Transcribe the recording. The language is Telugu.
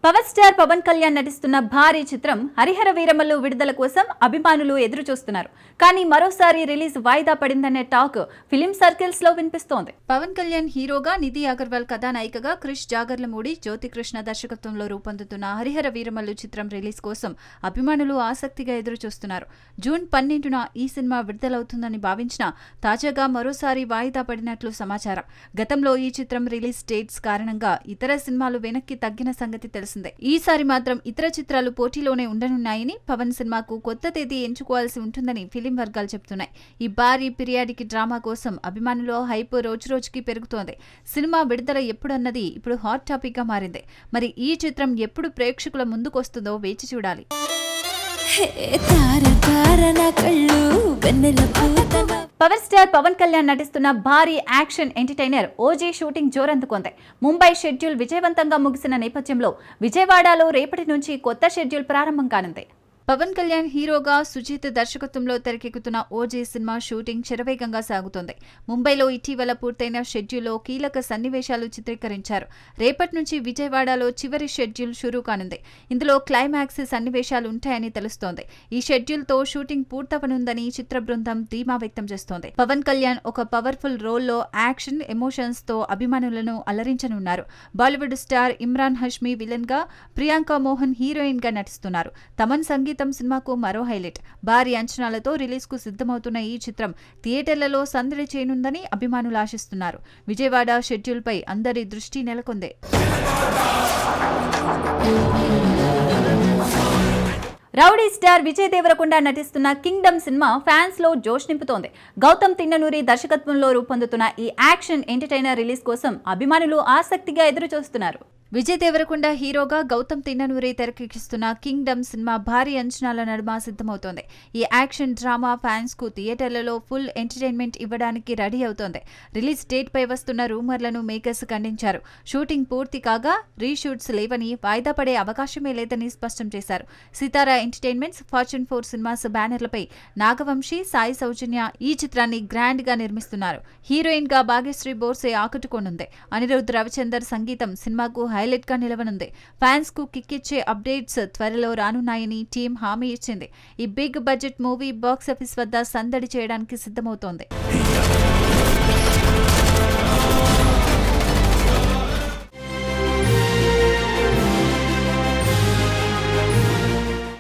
పవర్ స్టార్ పవన్ కళ్యాణ్ నటిస్తున్న భారీ చిత్రం హరిహర వీరమల్లు విడుదల కోసం అభిమానులు ఎదురు చూస్తున్నారు. కానీ మరోసారి రిలీజ్ వాయిదా పడిందనే టాక్ ఫిలిం సర్కిల్స్ లో వినిపిస్తోంది. పవన్ కళ్యాణ్ హీరోగా, నిధి అగర్వాల్ కథానాయికగా, క్రిష్ జాగర్లమూడి, జ్యోతికృష్ణ దర్శకత్వంలో రూపొందుతున్న హరిహర వీరమల్లు చిత్రం రిలీజ్ కోసం అభిమానులు ఆసక్తిగా ఎదురు చూస్తున్నారు. జూన్ 12న ఈ సినిమా విడుదలవుతుందని భావించినా తాజాగా మరోసారి వాయిదా పడినట్లు సమాచారం. గతంలో ఈ చిత్రం రిలీజ్ డేట్స్ కారణంగా ఇతర సినిమాలు వెనక్కి తగ్గిన సంగతి తెలిసింది. ఈసారి మాత్రం ఇతర చిత్రాలు పోటీలోనే ఉండనున్నాయని, పవన్ సినిమాకు కొత్త తేదీ ఎంచుకోవాల్సి ఉంటుందని ఫిలిం వర్గాలు చెబుతున్నాయి. ఈ భారీ పీరియాడిక్ డ్రామా కోసం అభిమానుల హైప్ రోజురోజుకి పెరుగుతోంది. సినిమా విడుదల ఎప్పుడన్నది ఇప్పుడు హాట్ టాపిక్ గా మారింది. మరి ఈ చిత్రం ఎప్పుడు ప్రేక్షకుల ముందుకొస్తుందో వేచి చూడాలి. పవర్ స్టార్ పవన్ కళ్యాణ్ నటిస్తున్న భారీ యాక్షన్ ఎంటర్టైనర్ ఓజీ షూటింగ్ జోరందుకుంది. ముంబై షెడ్యూల్ విజయవంతంగా ముగిసిన నేపథ్యంలో విజయవాడలో రేపటి నుంచి కొత్త షెడ్యూల్ ప్రారంభం కానుంది. పవన్ కళ్యాణ్ హీరోగా, సుజిత్ దర్శకత్వంలో తెరకెక్కుతున్న ఓజీ సినిమా షూటింగ్ శరవేగంగా సాగుతోంది. ముంబైలో ఇటీవల పూర్తయిన షెడ్యూల్లో కీలక సన్నివేశాలు చిత్రీకరించారు. రేపటి నుంచి విజయవాడలో చివరి షెడ్యూల్ షురూ కానుంది. ఇందులో క్లైమాక్స్ సన్నివేశాలు ఉంటాయని తెలుస్తోంది. ఈ షెడ్యూల్తో షూటింగ్ పూర్తవనుందని చిత్ర బృందం ధీమా వ్యక్తం చేస్తోంది. పవన్ కళ్యాణ్ ఒక పవర్ఫుల్ రోల్లో యాక్షన్, ఎమోషన్స్ తో అభిమానులను అలరించనున్నారు. బాలీవుడ్ స్టార్ ఇమ్రాన్ హష్మీ విలన్ గా, ప్రియాంక మోహన్ హీరోయిన్ గా నటిస్తున్నారు. తమన్ సంగీతం సినిమాకు మరో హైలైట్. భారీ అంచనాలతో రిలీజ్ కు సిద్ధమవుతున్న ఈ చిత్రం థియేటర్లలో సందడి చేయనుందని అభిమానులు ఆశిస్తున్నారు. విజయవాడ షెడ్యూల్ పై అందరి దృష్టి నెలకొంది. రౌడీ స్టార్ విజయ్ దేవరకొండ నటిస్తున్న కింగ్డమ్ సినిమా ఫ్యాన్స్ లో జోష్ నింపుతోంది. గౌతమ్ తిన్ననూరి దర్శకత్వంలో రూపొందుతున్న ఈ యాక్షన్ ఎంటర్టైనర్ రిలీజ్ కోసం అభిమానులు ఆసక్తిగా ఎదురు చూస్తున్నారు. విజయ్ దేవరకొండ హీరోగా, గౌతమ్ తిన్ననూరి తెరకెక్కిస్తున్న కింగ్డమ్ సినిమా భారీ అంచనాల నడుమ సిద్ధమవుతోంది. ఈ యాక్షన్ డ్రామా ఫ్యాన్స్ కు థియేటర్లలో ఫుల్ ఎంటర్టైన్మెంట్ ఇవ్వడానికి రెడీ అవుతోంది. రిలీజ్ డేట్ పై వస్తున్న రూమర్లను మేకర్స్ ఖండించారు. షూటింగ్ పూర్తి కాగా రీషూట్స్ లేవని, వాయిదా పడే అవకాశమే లేదని స్పష్టం చేశారు. సితారా ఎంటర్టైన్మెంట్స్, ఫార్చ్యూన్ 4 సినిమాస్ బ్యానర్లపై నాగవంశీ, సాయి సౌజన్య ఈ చిత్రాన్ని గ్రాండ్ గా నిర్మిస్తున్నారు. హీరోయిన్ గా భాగ్యశ్రీ బోర్సే ఆకట్టుకోనుంది. అనిరుద్ రవిచందర్ సంగీతం సినిమాకు హైలైట్ గా నిలవనుంది. ఫ్యాన్స్ కు కిక్కిచ్చే అప్డేట్స్ త్వరలో రానున్నాయని టీం హామీ ఇచ్చింది. ఈ బిగ్ బడ్జెట్ మూవీ బాక్సాఫీస్ వద్ద సందడి చేయడానికి సిద్ధమవుతోంది.